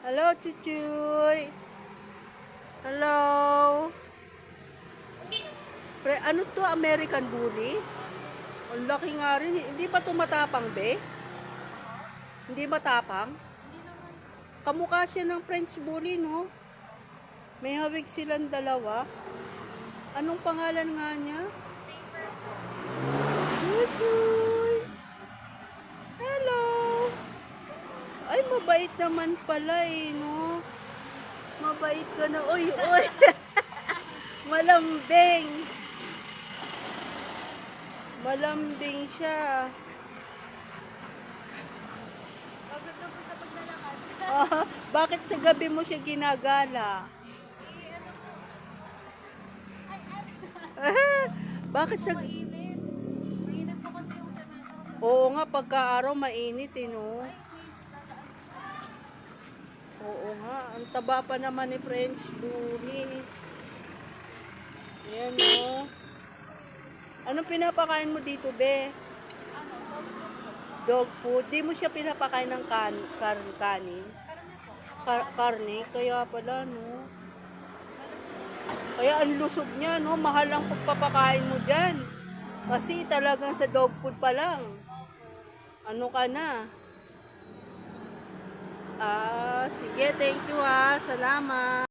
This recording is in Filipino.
Hello, Chuchuy. Hello. Ano to? American Bully? Ang laki nga rin. Hindi pa to matapang, be? Hindi matapang? Kamukha siya ng French Bully, no? May hawig silang dalawa. Anong pangalan nga niya? Chuchuy. Hello. Ay, mabait naman pala eh, no? Mabait ka na. Uy, uy. Malambing. Malambing siya. Pagod na po sa paglalakad. Bakit sa gabi mo siya ginagala? Ay, Bakit sa... mainit. Mainit po kasi yung semento. Oo nga, pagka-araw mainit eh, no? Ay, please, dadaan. Oo nga, ang taba pa naman ni French Bully. Yan, no? Anong pinapakain mo dito, be? Ano, Dog food? Di mo siya pinapakain ng kanin? karne po. Karne? Kaya pala, no? Kaya ang lusog niya, no? Mahal ang pagpapakain mo dyan. Kasi talagang sa dog food pa lang. Ano ka na? Sige, thank you ha. Salamat.